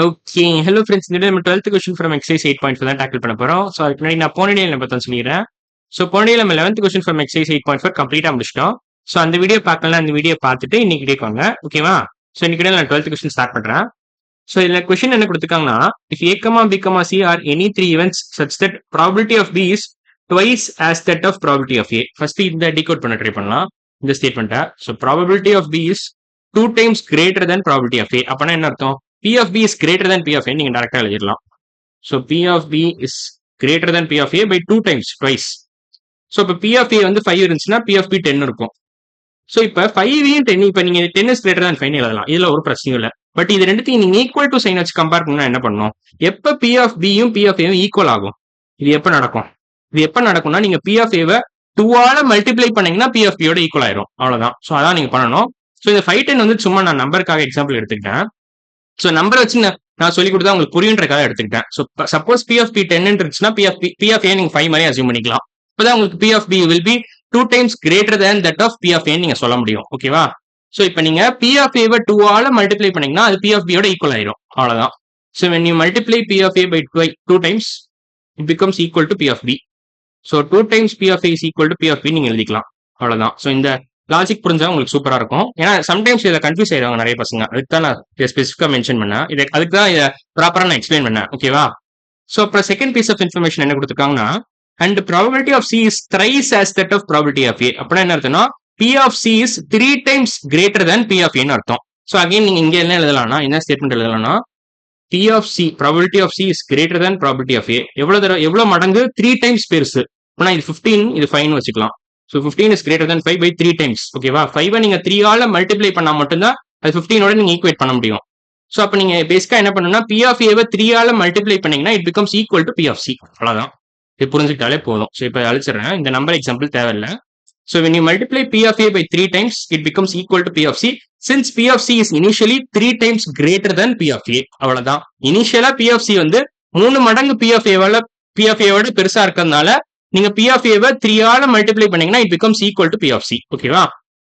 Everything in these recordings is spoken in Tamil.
ஓகே. Hello friends. இந்த நம்ம 12th கொஸ்டின் ஃப்ரம் எக்ஸர்சைஸ் 8.4 தான் டேக்கிள் பண்ண போறோம். ஸோ அதுக்கு முன்னாடி நான் போன டேல பார்த்தோம்னு சொல்லிடுறேன். ஸோ போன டேல நம்ம 11th கொஸ்டின் ஃப்ரம் எக்ஸர்சைஸ் 8.4 கம்ப்ளீட்டா முடிச்சிட்டோம். ஸோ அந்த வீடியோ பார்க்கலன்னா அந்த வீடியோ பார்த்துட்டு இன்னைக்கு டேக்கு வாங்க. ஓகேவா? ஸோ இன்னைக்கு நான் 12th கொஸ்டின் ஸ்டார்ட் பண்றேன். ஸோ இதுல கொஸ்டின் என்ன கொடுத்துருக்காங்கன்னா, if A, B, C are any three events such that probability of B is twice as that of probability of A. First இந்த டிகோட் பண்ண ட்ரை பண்ணலாம் இந்த ஸ்டேட்மெண்ட்டை. So probability of B is 2 times greater than probability of A. அப்பனா என்ன அர்த்தம்? P of B is greater than P of A நீங்க டைரக்டா எழுதிடலாம். So P of B is greater than P of A by 2 times twice. So இப்ப P of A வந்து 5 இருந்துச்சுன்னா P of B 10 இருக்கும். So இப்ப 5 10 இப்ப நீங்க 10 is greater than 5 எழுதலாம். இதுல ஒரு பிரச்சனையும் இல்ல. பட் இது ரெண்டுத்தையும் நீங்க ஈக்குவல் டு சைன் வச்சு கம்பேர் பண்ணா என்ன பண்ணணும்? எப்ப P of B யும் P of A யும் ஈக்குவல் ஆகும்? இது எப்ப நடக்கும்? இது எப்ப நடக்கும்னா நீங்க P of A வை 2 ஆல மல்டிப்ளை பண்ணீங்கன்னா P of B யோட ஈக்குவல் ஆயிரும். அவ்வளவுதான். சோ அதான் நீங்க பண்ணணும். ஸோ இந்த 510 வந்து சும்மா நான் நம்பருக்காக எக்ஸாம்பிள் எடுத்துக்கிட்டேன். ஸோ நம்பர் வச்சு நான் சொல்லி கொடுத்தா உங்களுக்கு புரியுன்றக்காக எடுத்துக்கிட்டேன். So suppose P of B 10 இருந்துச்சுன்னா பி ஆஃப் ஏ நீங்க 5 மாதிரி அசியூம் பண்ணிக்கலாம். இப்போதான் உங்களுக்கு P of B will be 2 times greater than that of P of A நீங்க சொல்ல முடியும். ஓகேவா? ஸோ இப்போ நீங்க பி ஆஃப் ஏவை 2 ஆல மல்டிப்ளை பண்ணீங்கன்னா அது பி ஆஃப் பியோட ஈக்குவல் ஆயிரும். அவ்வளவுதான். So when you multiply P of A by 2 times it becomes equal to P of B. So 2 times P of A is equal to P of B நீங்க எழுதிக்கலாம். அவ்வளவுதான். ஸோ இந்த லாஜிக் புரிஞ்சா உங்களுக்கு சூப்பரா இருக்கும். ஏன்னா சம்டைம்ஸ் இதை கன்ஃபியூஸ் ஆயிடுவாங்க நிறைய பசங்க. அதுக்கு தான் நான் இதை ஸ்பெசிஃபிக்கா மென்ஷன் பண்ணேன். இதை அதுக்கு தான் இதை ப்ராப்பரா நான் எக்ஸ்பிளைன் பண்ணேன். ஓகேவா? ஸோ அப்புறம் செகண்ட் பீஸ் ஆஃப் இன்ஃபர்மேஷன் என்ன கொடுத்துருக்காங்கன்னா, and probability of C is thrice as that of probability of A. அப்படின்னா என்ன அர்த்தம்னா P of C is 3 times greater than P of ஏன்னு அர்த்தம். ஸோ அகைன் நீங்க இங்க என்ன எழுதலாம்னா, என்ன ஸ்டேட்மெண்ட் எழுதலாம்னா, P of C probability of C is greater than probability of A. எவ்வளவு மடங்கு 3 times பெருசு. அப்படின்னா இது 15 இது 5 வச்சுக்கலாம். So 15 is greater than 5 by 3 times. ஓகேவா? 5 நீங்க 3 ஆல மல்டிப்ளை பண்ணா மட்டும்தான் அது 15 ஓட நீங்க ஈக்குவேட் பண்ண முடியும். சோ அப்ப நீங்க பேசிக்கா என்ன பண்ணணும்னா P of A வை 3 ஆல மல்டிப்ளை பண்ணீங்கன்னா it becomes equal to P of C. அவ்வளவுதான். இது புரிஞ்சுக்கிட்டாலே போதும். சோ இப்ப அழிச்சிடுறேன். இந்த நம்பர் எக்ஸாம்பிள் தேவையில்லை. So when you multiply P of A by 3 times it becomes equal to P of C. Since P of C is initially 3 times greater than P of A. அவ்வளவுதான். இனிஷியலா P of C வந்து 3 மடங்கு P of A வோட பெருசா இருக்கிறதுனால நீங்க P of A வை 3 ஆல மல்டிப்ளை பண்ணீங்கன்னா it becomes equal to P of C. ஓகேவா?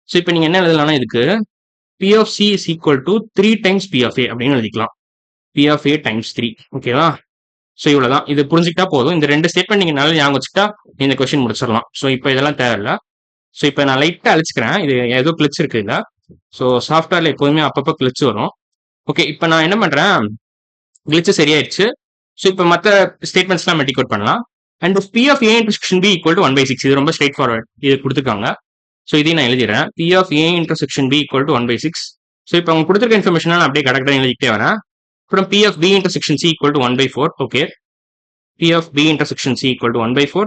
சோ இப்போ நீங்க என்ன எழுதலாம்னா இதுக்கு P of C is equal to 3 times P of A அப்படின்னு எழுதிக்கலாம். P of A times 3. ஓகேவா? சோ இவ்வளவுதான். இது புரிஞ்சுக்கிட்டா போதும். இந்த ரெண்டு ஸ்டேட்மெண்ட் நீங்க நல்லா ஞாபகம் வச்சுட்டா இந்த கொஸ்டின் முடிச்சிடலாம். சோ இப்போ இதெல்லாம் தேவையில்ல. சோ இப்போ நான் லைட்டா அழிச்சுக்கிறேன். இது ஏதோ கிளிச் இருக்கு இல்ல. சோ சாஃப்ட்வேர்ல எப்போதுமே அப்பப்போ கிளிச் வரும். ஓகே, இப்போ நான் என்ன பண்றேன், கிளிச் சரியாயிடுச்சு. சோ இப்போ மற்ற ஸ்டேட்மெண்ட்ஸ் எல்லாம் டிகோட் பண்ணலாம். And P of A intersection B equal to 1/6. இது ரொம்ப ஸ்ட்ரெயிட் ஃபார்வர்ட். இது கொடுத்துருக்காங்க. ஸோ இதையும் நான் எழுதிடுறேன். P of A intersection B equal to 1/6. So இப்போ அவங்க கொடுத்துருக்க இன்ஃபர்மேஷன் நான் அப்படியே கரெக்டாக எழுதிக்கிட்டே வரேன். அப்புறம் P of B intersection C equal to 1/4. Okay, P of B intersection C equal to 1/4.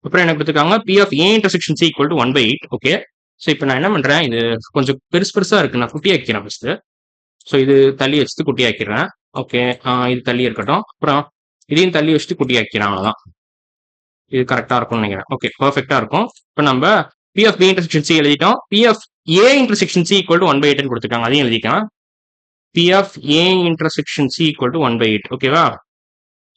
அப்புறம் என்ன கொடுத்துருக்காங்க, P of A intersection C equal to 1/8. Okay, so இப்போ நான் என்ன பண்றேன், இது கொஞ்சம் பெருசா இருக்கு, நான் குட்டியாக்கிறேன் ஃபர்ஸ்ட். ஸோ இது தள்ளி வச்சுட்டு குட்டியாக்கிறேன். ஓகே, இது தள்ளி இருக்கட்டும். அப்புறம் இதையும் தள்ளி வச்சுட்டு குட்டியாக்கிறேன். அவ்வளோதான். இது கரெக்டா இருக்கும்னு நினைக்கிறேன். ஓகே, பர்ஃபெக்டா இருக்கும். இப்போ நம்ம P of B intersection C எழுதிட்டோம். P of A intersection C equal to 1/8 கொடுத்துருக்காங்க. அதையும் எழுதிக்கலாம். P of A intersection C equal to 1/8. ஓகேவா?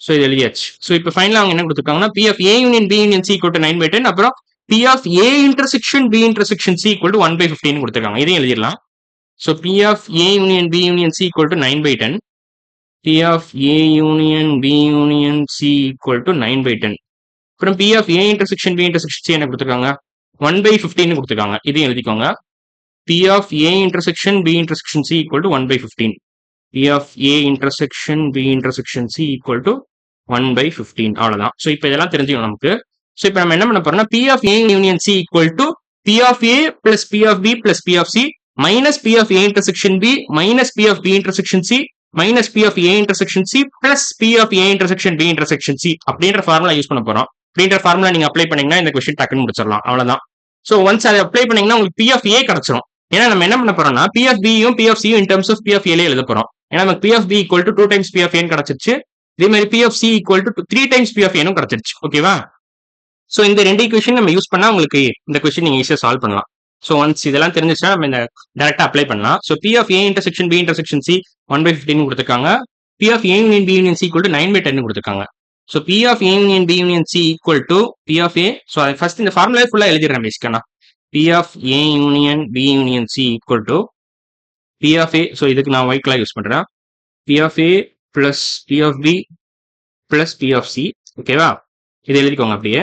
ஸோ இது எழுதியாச்சு. ஸோ இப்போ ஃபைனலாக அவங்க என்ன கொடுத்துருக்காங்கன்னா P of A union B union C equal to 9/10. அப்புறம் P of A intersection B intersection C equal to 1/15 கொடுத்துருக்காங்க. இதையும் எழுதிடலாம். So P of A union B union C equal to 9/10. P of A union B union C equal to 9/10. அப்புறம் P of A intersection B intersection C என்ன கொடுத்துருக்காங்க, 1/15 கொடுத்துருக்காங்க. இதையும் எழுதிக்கோங்க. P of A intersection B intersection C equal to 1/15. P of A intersection B intersection C equal to 1/15. அவ்வளவுதான். ஸோ இப்போ இதெல்லாம் தெரிஞ்சுக்கணும் நமக்கு. ஸோ இப்போ நம்ம என்ன பண்ண போறோம்னா P of A union C equal to P of A plus P of B plus P of C minus P of A intersection B minus P of B intersection C minus P of A intersection C plus P of A intersection B intersection C அப்படின்ற ஃபார்முலா யூஸ் பண்ண போறோம். அப்படின்ற ஃபார்முலா நீங்க அப்ளை பண்ணீங்கன்னா இந்த கொஸ்டின் டக்குன்னு முடிச்சிடலாம். அவ்வளவுதான். ஸோ ஒன்ஸ் அதை அப்ளை பண்ணீங்கன்னா உங்களுக்கு P of A கிடைச்சிரும். ஏன்னா நம்ம என்ன பண்ண போறோம்னா P of B யும் P of C யும் in terms of P of A எழுத போறோம். ஏன்னா நமக்கு P of B equal to 2 times P of A கிடைச்சிருச்சு. இதே மாதிரி P of C equal to 3 times P of A கிடைச்சிருச்சு. ஓகேவா? ஸோ இந்த ரெண்டு ஈக்குவேஷன் நம்ம யூஸ் பண்ணா உங்களுக்கு இந்த கொஸ்டின் நீங்க ஈஸியா சால்வ் பண்ணலாம். ஸோ ஒன்ஸ் இதெல்லாம் தெரிஞ்சிச்சுன்னா நம்ம இந்த டேரக்டா அப்ளை பண்ணலாம். So P of A intersection B intersection C 1/15 கொடுத்துருக்காங்க. P of A union B union C equal to 9/10 கொடுத்துருக்காங்க. So P of A union B union C equal to P of A. So first இந்த ஃபார்முலா ஃபுல்லா எழுதிடுறேன் பேசிக்கா. P of A union B union C equal to P of A. So இதுக்கு நான் ஒயிட் கலர் யூஸ் பண்றேன். P P of A plus P of B plus P of C. ஓகேவா, இது எழுதிக்கோங்க அப்படியே.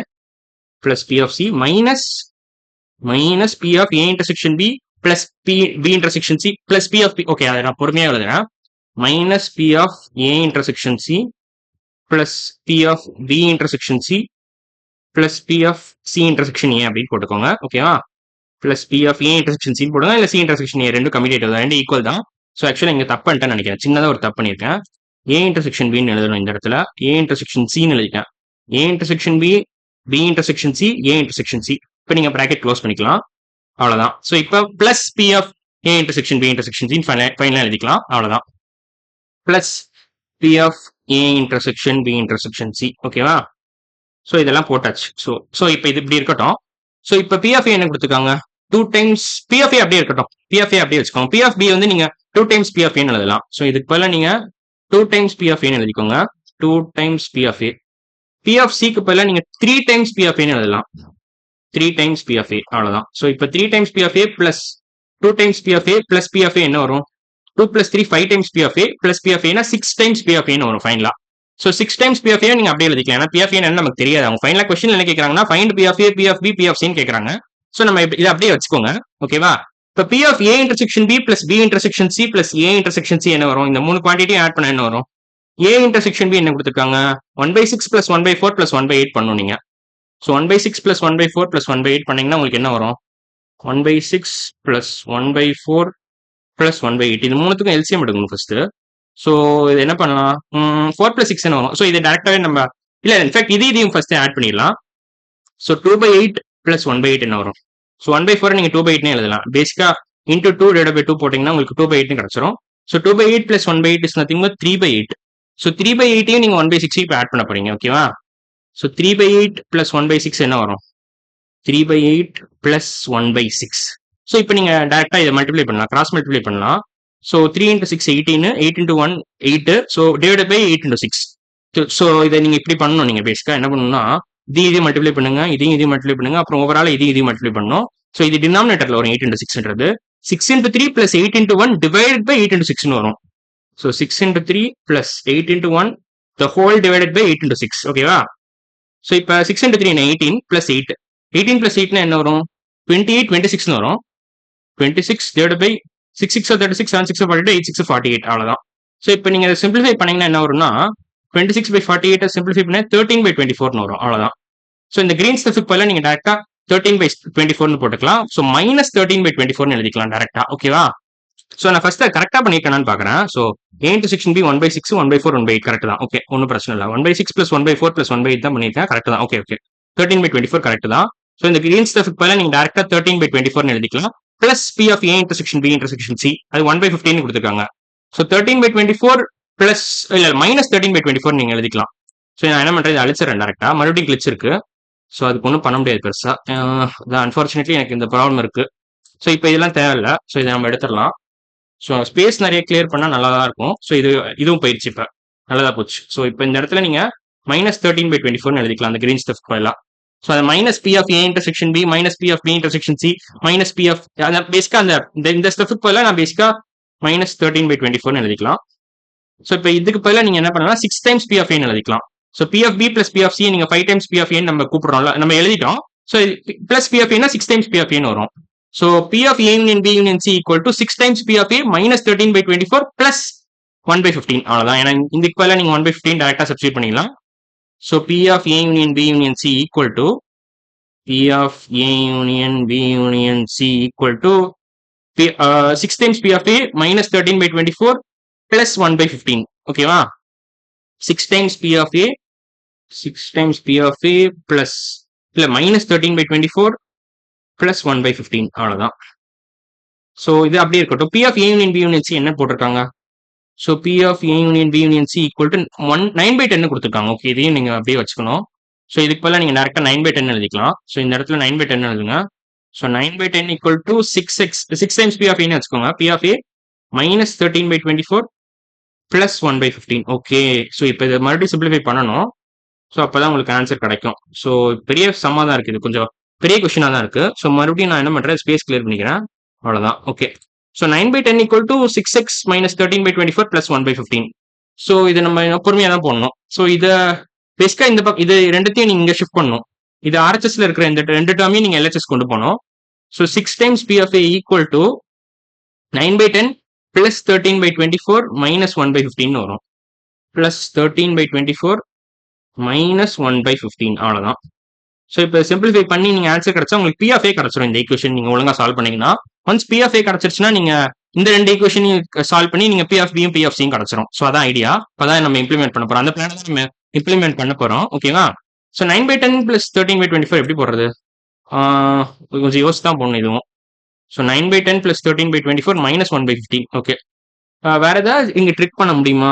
Plus P of C minus P of A intersection B plus B intersection C plus P of B. Okay, அதை நான் பொறுமையாக எழுதுறேன். Minus P of A intersection C plus P of B intersection C plus P of C intersection A அப்படின்னு போட்டுக்கோங்க. ஓகேவா, plus P of A intersection C போடுங்க, இல்லை சி இன்டர்செக்ஷன் ஏ ரெண்டும் கம்யூட்டேட்டிவ் தான், ரெண்டு ஈக்குவல் தான். ஸோ ஆக்சுவலாக இங்கே தப்பு பண்ணிட்டேன்னு நினைக்கிறேன், சின்னதாக ஒரு தப்பு பண்ணியிருக்கேன். ஏ இன்டர்செக்ஷன் பின்னு எழுதணும் இந்த இடத்துல, ஏ இன்டர்செக்ஷன் சின்னு எழுதிட்டேன். A intersection B, B intersection C, A intersection C. இப்போ நீங்கள் ப்ராக்கெட் க்ளோஸ் பண்ணிக்கலாம், அவ்வளோதான். ஸோ இப்போ plus P of A intersection B intersection C ஃபைனலாக எழுதிக்கலாம், அவ்வளோதான். Plus P of A intersection B intersection C. ஓகேவா, ஸோ இதெல்லாம் போட்டாச்சு. ஸோ இப்போ இது இப்படி இருக்கட்டும். ஸோ இப்போ பி ஆஃப் ஏ என்ன கொடுத்துருக்காங்க, 2 டைம்ஸ் பி ஆஃப் ஏ அப்படியே இருக்கட்டும், பி ஆஃப் ஏ அப்படியே வச்சுக்கோங்க. பி ஆஃப் பி வந்து நீங்க 2 டைம்ஸ் பி ஆஃப் ஏன்னு எழுதலாம். ஸோ இதுக்கு பதிலாக நீங்க 2 டைம்ஸ் பி ஆஃப் ஏன்னு எழுதிக்கோங்க, 2 times P of A. P of சிக்கு பதிலாக நீங்க 3 டைம்ஸ் பி ஆஃப் ஏன்னு எழுதலாம், 3 டைம்ஸ் பி ஆஃப் ஏ, அவ்வளோதான். ஸோ இப்போ 3 times P of A plus 2 times P of A plus P of A என்ன வரும், 2 plus 3 5 times P of A plus P of ஏனா 6 டைம்ஸ் பி ஆஃப் ஏன்னு வரும் ஃபைனலா. So 6 times P of A நீங்க அப்படியே எழுதிக்கலாம், ஏன்னா பி ஆஃப் ஏ என்ன நமக்கு தெரியாது. அவங்க ஃபைனலா கொஸ்டின் என்ன கேட்கறாங்கன்னா find P of A, P of B, P of சின்னு கேட்கறாங்க. ஸோ நம்ம இதை அப்படியே வச்சுக்கோங்க. ஓகேவா, இப்போ P of A intersection B plus B intersection C plus A intersection C என்ன வரும், இந்த 3 குவான்டிட்டியும் ஆட் பண்ண என்ன வரும், ஏ இன்டர்செக்ஷன் பி என்ன கொடுத்துருக்காங்க, 1/6 பிளஸ் 1/4 பிளஸ் 1/8 பண்ணும் நீங்க. ஸோ 1/6 பிளஸ் 1/4 பிளஸ் 1/8 பண்ணீங்கன்னா உங்களுக்கு என்ன வரும், 1/6 பிளஸ் 1/4 பிளஸ் 1/8. இது மூணுத்துக்கும் எல்சிஎம் எடுக்கணும் ஃபர்ஸ்ட். ஸோ இது என்ன பண்ணலாம், 4 பிளஸ் 6 என்ன வரும். ஸோ இது டேரக்டாவே நம்ம இல்லை, இன்ஃபேக்ட் இதையும் ஃபர்ஸ்ட் ஆட் பண்ணிடலாம். ஸோ 2/8 பிளஸ் 1/8 என்ன வரும். ஸோ 1/4 நீங்க 2/8 எழுதலாம். பேசிக்கா இன்டூ 2 டிவைட் பை 2 போட்டீங்கன்னா உங்களுக்கு 2/8 கிடைச்சிரும். So 2/8 plus 1/8 is nothing but 3/8. So 3/8 நீங்க 1/6 இப்போ ஆட் பண்ண போறீங்க. ஓகேவா, ஸோ 3/8 பிளஸ் 1/6 என்ன வரும், 3/8 பிளஸ் 1/6. ஸோ இப்போ நீங்க டேரக்டா இதை மல்டிப்ளை பண்ணலாம், கிராஸ் மல்டிப்ளை பண்ணலாம். So 3 into 6 18, 8 into 1 8. So divide by 8 into 6. So இதை நீங்க இப்படி பண்ணணும். நீங்க பேசிக்கா என்ன பண்ணணும்னா இதையும் மல்டிப்ளை பண்ணுங்க, இதையும் மல்டிப்ளை பண்ணுங்க, அப்புறம் ஓவரால் இதையும் மல்டிப்ளை பண்ணணும். ஸோ இது டினாமினேட்டர்ல வரும் 8 into 6ன்றது 6 into 3 plus 8 into 1 divide by 8 into 6ன்னு வரும். So 6 into 3 plus 8 into 1 the whole divided by 8 into 6. ஓகேவா, ஸோ இப்போ 6 into 3 18 பிளஸ் 8, 18 பிளஸ் 8னா என்ன வரும், 28 26ன்னு வரும். 26 டிவைட் பை 6 6 36, 7 6 42, 8 6 48, அவ்வளோதான். ஸோ இப்போ நீங்க சிம்பிளிஃபை பண்ணீங்கன்னா என்ன வரும்னா 26/48 சிம்பிளிஃபை பண்ண 13/24ன்னு வரும், அவ்வளோதான். ஸோ இந்த கிரீன் ஸ்டெஃப்க்கு பதிலாக நீங்க டேரக்டா 13/24ன்னு போட்டுக்கலாம். ஸோ மைனஸ் 13/24ன்னு எழுதிக்கலாம் டேரக்டா. ஓகேவா, ஸோ நான் ஃபர்ஸ்ட் கரெக்டா பண்ணிருக்கேன்னு பாக்குறேன். So A intersection B 1/6 1/4 1/8 correct தான். ஓகே, ஒன்றும் பிரச்சனை இல்லை. 1/6 பிளஸ் 1/4 பிளஸ் 1/8 தான் பண்ணிருக்கேன், கரெக்ட் தான். ஓகே 13/24 கரெக்ட் தான். ஸோ இந்த கிரீன் ஸ்டெஃப்க்கு பதிலாக நீங்க டேரக்டா 13/24ன்னு எழுதிக்கலாம். Plus P of A intersection B intersection C அது 1/15 கொடுத்துருக்காங்க. ஸோ 13/24 பிளஸ் இல்ல மைனஸ் 13/24 நீங்க எழுதிக்கலாம். ஸோ நான் என்ன பண்றது, அழிச்சிடறேன் டேரக்டா, மறுபடியும் கிளிச் இருக்கு. ஸோ அதுக்கு ஒன்றும் பண்ண முடியாது பெருசா. அன்பார்ச்சுனேட்லி எனக்கு இந்த ப்ராப்ளம் இருக்கு. ஸோ இப்போ இதெல்லாம் தேவையில்லை. ஸோ இதை நம்ம எடுத்துடலாம். ஸோ ஸ்பேஸ் நிறைய கிளியர் பண்ணால் நல்லா தான் இருக்கும். ஸோ இதுவும் போயிடுச்சு, இப்போ நல்லதா போச்சு. ஸோ இப்போ இந்த இடத்துல நீங்க மைனஸ் 13/24 எழுதிக்கலாம் அந்த கிரீன் ஸ்டெஃப் எல்லாம். ஸோ அந்த minus P of A intersection B minus P of B intersection C minus P of பேசிக்கா இந்த ஸ்டெஃப்க்கு பதிலாக நான் பேசிக்கா மைனஸ் 13/24 எழுதிக்கலாம். ஸோ இப்போ இதுக்கு பதிலாக நீங்க என்ன பண்ணலாம், 6 டைம்ஸ் பி ஆஃப் ஏன்னு எழுதிக்கலாம். So P of B plus P of C நீங்க 5 டைம்ஸ் பி ஆஃப் ஏன்னு நம்ம கூப்பிடுறோம்ல, நம்ம எழுதிட்டோம். ஸோ பிளஸ் பி ஆஃப் ஏன்னா 6 டைம்ஸ் பி ஆஃப் ஏன்னு வரும். So P of A union B union C equal to 6 times P of A minus 13/24 plus 1/15, அவ்வளோதான். ஏன்னா இதுக்கு பதிலாக நீங்க 1/15 டேரக்டா சப்ஸ்டியூட் பண்ணிக்கலாம். So P of A union B union C equal to P of A union B union C equal to 6 times P of A minus 13/24 plus 1/15. ஓகேவா, 6 times P of A 6 times P of A plus இல்ல மைனஸ் 13/24 பிளஸ் 1/15, அவ்வளவுதான். ஸோ இது அப்படியே இருக்கட்டும். P of A union B union C என்ன போட்டிருக்காங்க, so P of A union B union C equal to 9/10 கொடுத்துருக்காங்க. ஓகே, இதையும் நீங்க அப்படியே வச்சுக்கணும். ஸோ இதுக்கு பதிலாக நீங்க டேரக்டா 9/10 எழுதிக்கலாம். ஸோ இந்த இடத்துல 9/10 எழுதுங்க. So 9/10 equal to 6 times P of ஏன்னு வச்சுக்கோங்க. P of A minus 13/24 plus 1/15. Okay, so இப்போ இதை மறுபடியும் சிம்பிளிஃபை பண்ணணும். ஸோ அப்போதான் உங்களுக்கு ஆன்சர் கிடைக்கும். ஸோ பெரிய சம்மா தான் இருக்கு, இது கொஞ்சம் பெரிய கொஸ்டினா தான் இருக்கு. ஸோ மறுபடியும் நான் என்ன பண்றேன், ஸ்பேஸ் கிளியர் பண்ணிக்கிறேன், அவ்வளவுதான். Okay, so 9/10 equal to 6x minus 13/24 plus 1/15. So இதை நம்ம பொறுமையாக தான் போடணும். ஸோ இதை பேசிக்காக இந்த பக்கம் இது ரெண்டுத்தையும் நீங்க இங்கே ஷிஃப்ட் பண்ணணும். இது ஆர்ஹெச்எஸ்ல இருக்கிற இந்த ரெண்டு டேர்மையும் நீங்க எல்ஹெச்எஸ் கொண்டு போகணும். So 6 times P of A equal to 9/10 plus 13/24 minus 1/15 வரும். பிளஸ் 13/24 மைனஸ் 1/15 அவ்வளோதான். ஸோ இப்போ சிம்பிளிஃபை பண்ணி நீங்க ஆன்சர் கிடைச்சா உங்களுக்கு பி ஆஃப் ஏ கிடைச்சிரும். இந்த ஈக்குவேஷன் நீங்க ஒழுங்கா சால்வ் பண்ணீங்கன்னா ஒன்ஸ் பி ஆஃப் ஏ கிடைச்சிருச்சுன்னா நீங்க இந்த ரெண்டு ஈக்குவேஷனையும் சால்வ் பண்ணி நீங்க பி ஆஃப் பியும் பி ஆஃப் சியும் கிடைச்சிரும். ஸோ அதான் ஐடியா. அதான் நம்ம இம்ப்ளிமெண்ட் பண்ண போறோம். அந்த பிளான் தான் நம்ம இம்ப்ளிமெண்ட் பண்ண போறோம். ஓகேவா? ஸோ 9/10 பிளஸ் 13/24 எப்படி போடுறது? கொஞ்சம் யோசிச்சு தான் போடணும் இதுவும். So 9/10 plus 13/24 minus 1/15. ஓகே, வேற ஏதாவது இங்க ட்ரிக் பண்ண முடியுமா?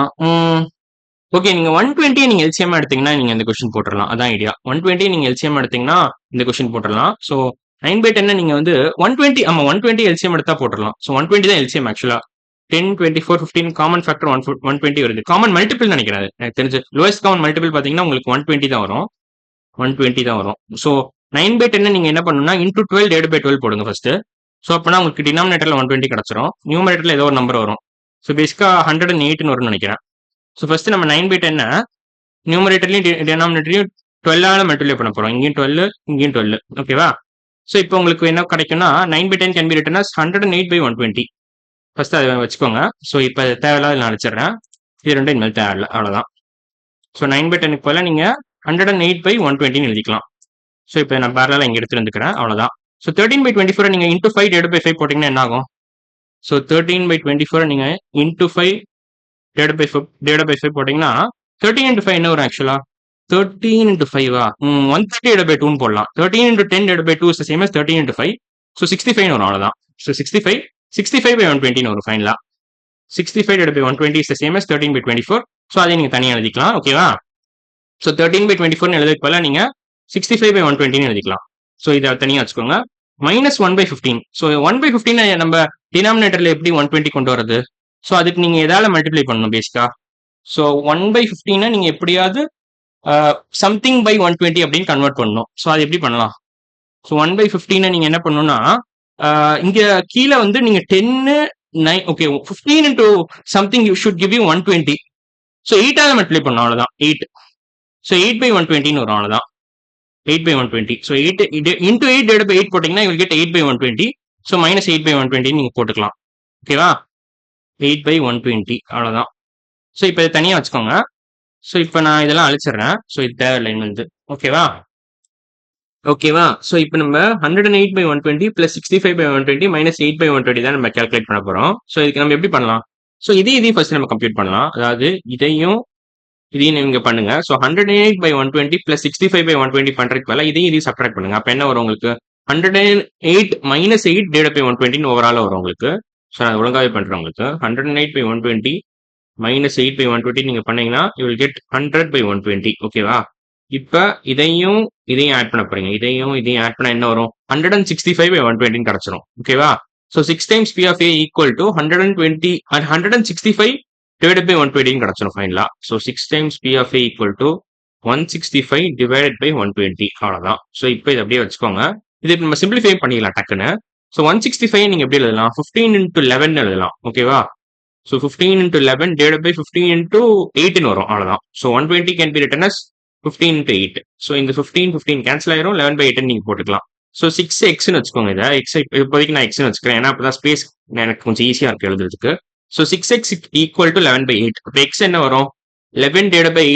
ஓகே, நீங்க 120 நீங்க எல்சிஎம் எடுத்தீங்கன்னா நீங்க இந்த கொஸ்டின் போட்டுடலாம். அதான் ஐடியா. 120 நீங்க எல்சிஎம் எடுத்தீங்கன்னா இந்த கொஸ்டின் போட்டுடலாம். ஸோ 9/10 நீங்க வந்து 120, ஆமா 120 எல்சிஎம் எடுத்தா போட்டுடலாம். ஸோ 120 தான் எல்சிஎம் ஆக்சுவலா. 10, 24, 15 காமன் ஃபேக்டர் 120 வருது. காமன் மல்டிபிள் நினைக்கிறாரு எனக்கு தெரிஞ்சு. லோயஸ்ட் காமன் மல்டிபிள் பாத்தீங்கன்னா உங்களுக்கு 120 தான் வரும். 120 தான் வரும். ஸோ 9/10 நீங்க என்ன பண்ணணும்னா இன்டூ 12 டிவைட் பை 12 போடுங்க ஃபர்ஸ்ட். ஸோ அப்பனா உங்களுக்கு டினாமினேட்டர்ல 120 கிடைச்சிரும். நியூமரேட்டர்ல ஏதோ ஒரு நம்பர் வரும். ஸோ பேசிக்கா 108 வரும்னு நினைக்கிறேன். ஸோ ஃபர்ஸ்ட் நம்ம 9/10 நியூமரேட்டர்லையும் டினாமினேட்டர்லையும் 12ஆல மல்டிப்ளை பண்ண போறோம். இங்கேயும் 12, இங்கேயும் 12. ஓகேவா? ஸோ இப்போ உங்களுக்கு என்ன கிடைக்கும்னா 9/10 can be written as 108/120. First அதை வச்சுக்கோங்க. ஸோ இப்போ தேவையில்லாத நான் அடிச்சிடுறேன். இது ரெண்டும் இனிமேல் தேவையில்லை, அவ்வளோதான். ஸோ 9/10 போல நீங்க 108/120 எழுதிக்கலாம். ஸோ இப்போ நான் பேரலாக இங்கே எடுத்து வந்துக்கிறேன், அவ்வளோதான். ஸோ 13/24 நீங்க இன்டூ 5 டிவைட் பை 5 போட்டீங்கன்னா என்ன ஆகும்? ஸோ 13/24 நீங்க இன்டூ 5 டிவைட் பை 5 போட்டீங்கன்னா 13 into 5 என்ன வரும் ஆக்சுவலா? 13 into 5 130 divided by 2 போடலாம். 13 into 10 divided by 2 is the same as 13 into 5. So 65 வரும், அவ்வளவுதான். So 65/120 வரும் ஃபைனலா. 65 divided by 120 is the same as 13/24. So அதை நீங்க தனியா எழுதிக்கலாம். ஓகேவா? So 13/24 எழுதுறதுக்கு பதிலா நீங்க 65/120 எழுதிக்கலாம். ஸோ இதை தனியா வச்சுக்கோங்க. மைனஸ் 1/15. ஸோ 1/15 நம்ம டினாமினேட்டர்ல எப்படி 120 கொண்டு வரது? ஸோ அதுக்கு நீங்க எதால மல்டிப்ளை பண்ணணும் பேசிக்கா? ஸோ 1/15 நீங்க எப்படியாவது சம்திங் பை 120 அப்படின்னு கன்வெர்ட் பண்ணணும். ஸோ அது எப்படி பண்ணலாம்? ஸோ 1/15 நீங்க என்ன பண்ணணும்னா இங்க கீழே வந்து நீங்க 10 9 okay 15 into something you should give you 120. So 8ஆல மல்டிப்ளை பண்ணணும், அவ்வளவுதான். 8. ஸோ 8/120 வரும், அவ்வளவுதான். 8/120. ஸோ 8 into 8 divided by 8 போட்டீங்கன்னா you will get 8/120. So minus 8/120 நீங்க போட்டுக்கலாம். ஓகேவா? 8/120 அவ்வளவுதான். ஸோ இப்போ இதை தனியா வச்சுக்கோங்க. ஸோ இப்போ நான் இதெல்லாம் அழிச்சிடுறேன். ஸோ இது தேவையில்லை வந்து. ஓகேவா? ஸோ இப்போ நம்ம 108/120 பிளஸ் 65/120 மைனஸ் 8/120 தான் நம்ம கால்குலேட் பண்ண போறோம். ஸோ இதுக்கு நம்ம எப்படி பண்ணலாம்? ஸோ இதையும் ஃபர்ஸ்ட் நம்ம கம்ப்யூட் பண்ணலாம். அதாவது இதையும் நீங்க பண்ணுங்க. ஸோ 108/120 பிளஸ் 65/120 பண்றதுக்கு பதிலாக இதையும் சப்ட்ராக்ட் பண்ணுங்க. அப்போ என்ன வரும் உங்களுக்கு? 108 மைனஸ் 8 டிவைட் பை 120 ஓவரால வரும் உங்களுக்கு. ஸோ நான் ஒழுங்காவே பண்றேன் உங்களுக்கு. 108/120 மைனஸ் 8/120 நீங்க பண்ணீங்கன்னா யூ வில் கெட் 100/120. ஓகேவா? இப்ப இதையும் ஆட் பண்ண போறீங்க. இதையும் ஆட் பண்ண என்ன வரும்? 165/120 கிடைச்சிரும். ஓகேவா? So 6 times P of A equal to 165 divided by 120 கிடைச்சிரும் ஃபைனலா. So 6 times P of A equal to 165 divided by 120 அவ்வளவுதான். ஸோ இப்போ இதை அப்படியே வச்சுக்கோங்க. இது நம்ம சிம்பிளிஃபை பண்ணிடலாம் டக்குன்னு. ஸோ 165 நீங்க எப்படி எழுதலாம்? 15 into 11 எழுதலாம். ஓகேவா? So 15 into 11 divided by 15 into 8 வரும், அவ்வளவுதான். So 120 can be written as 15 into 8. So இந்த 15 cancel ஆயிரும். 11/8 நீங்க போட்டுக்கலாம். So 6x வச்சுக்கோங்க. இதை x இப்போதைக்கு நான் x வச்சுக்கிறேன். ஏன்னா அப்பதான் ஸ்பேஸ் எனக்கு கொஞ்சம் ஈஸியா இருக்கு எழுதுறதுக்கு. So 6x equal to 11/8. அப்போ x என்ன வரும்? 11 divided by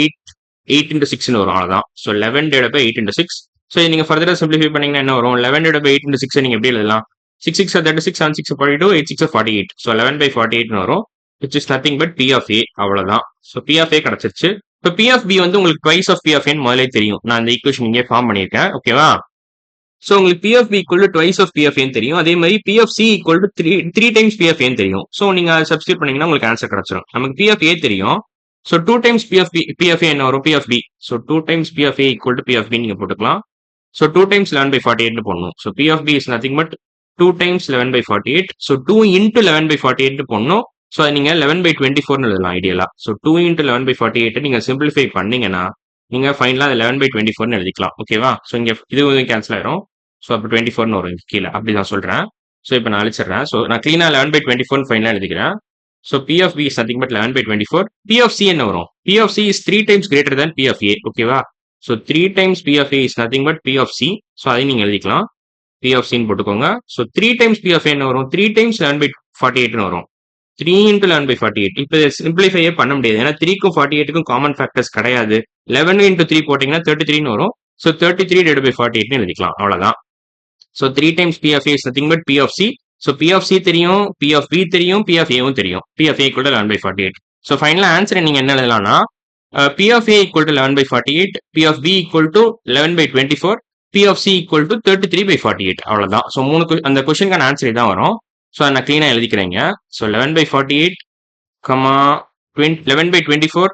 8 into 6 வரும், அவ்வளவுதான். So 11 divided by 8 into 6. So நீங்க ஃபர்தரா சிம்பிளிஃபை பண்ணீங்கன்னா என்ன வரும்? 11 divided by 8 into 6 நீங்க எப்படி எழுதலாம்? 6 6 36, 7 6 42, 8 6 48. So 11/48 வரும். which is nothing but P of A, அவ்வளவுதான். ஸோ P of A கிடைச்சிருச்சு. இப்போ P of B வந்து உங்களுக்கு twice of P of A முதலே தெரியும். நான் இந்த ஈக்குவேஷன் இங்கே ஃபார்ம் பண்ணியிருக்கேன். ஓகேவா? ஸோ உங்களுக்கு P of B equal to twice of P of A தெரியும். அதே மாதிரி P of C equal to 3 times P of A தெரியும். ஸோ நீங்க சப்ஸ்டியூட் பண்ணீங்கன்னா உங்களுக்கு ஆன்சர் கிடைச்சிடும். நமக்கு P of A தெரியும். So 2 times P of A என்ன வரும்? P of B. So 2 times P of A equal to P of B நீங்க போட்டுக்கலாம். ஸோ 2 times 11/48 போடணும். So P of B is nothing but 2 times 11/48. So 2 into 11/48 போடணும். ஸோ நீங்க 11/24 எழுதலாம் ஐடியலா. ஸோ 2 into 11/48 நீங்க சிம்பிளிஃபை பண்ணீங்கன்னா நீங்க ஃபைனலா 11/24 எழுதிக்கலாம். ஓகேவா? ஸோ இங்க இது கேன்சல் ஆயிரும். ஸோ அப்போ 24 வரும் கீழே. அப்படிதான் சொல்றேன். ஸோ இப்போ நான் அழிச்சிடுறேன். ஸோ நான் க்ளீனாக 11/24 ஃபைனலாக எழுதிக்கிறேன். So P of B is nothing but 11/24. P of C என்ன வரும்? P of C is 3 times greater than P of A. ஓகேவா? So 3 times P of A is nothing but P of C. So அதையும் நீங்கள் எழுதிக்கலாம். பி ஆஃப் சின்னு போட்டுக்கோங்க. So 3 times P of A என்ன வரும்? 3 டைம்ஸ் 11/48 வரும். 3 into 11/48. இப்போ சிம்பிளிஃபையே பண்ண முடியாது. ஏன்னா 3க்கும் 48க்கும் காமன் ஃபேக்டர்ஸ் கிடையாது. 11 into 3 போட்டிங்கன்னா 33 வரும். ஸோ 33/48 எழுதிக்கலாம். அவ்வளோதான். So 3 times P of A is nothing but P of C. So P of C தெரியும், பி ஆஃப் பி தெரியும், பி ஆஃப் ஏவும் தெரியும். P of A equal to 11/48. So ஃபைனலாக ஆன்சரை நீங்கள் என்ன எழுதலாம்னா P of A equal to 11/48, P of B equal to 11/24, P of C equal to 33/48. அவ்வளோதான். ஸோ அந்த கொஸ்டினுக்கான ஆன்சர் இதான் வரும். ஸோ நான் க்ளீனாக எழுதிக்கிறேங்க. ஸோ 11/48, 11/24,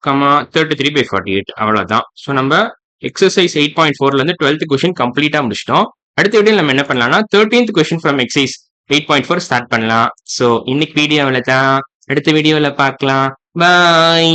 33/48. அவ்வளோதான். ஸோ நம்ம எக்ஸசைஸ் 8.4லேருந்து 12th கொஸ்டின் கம்ப்ளீட்டாக முடிச்சிட்டோம். அடுத்த வீடியோ நம்ம என்ன பண்ணலாம்னா 13th question from exercise 8.4 start பண்ணலாம். ஸோ இன்னைக்கு வீடியோவில் தான், அடுத்த வீடியோவில் பார்க்கலாம். பாய்.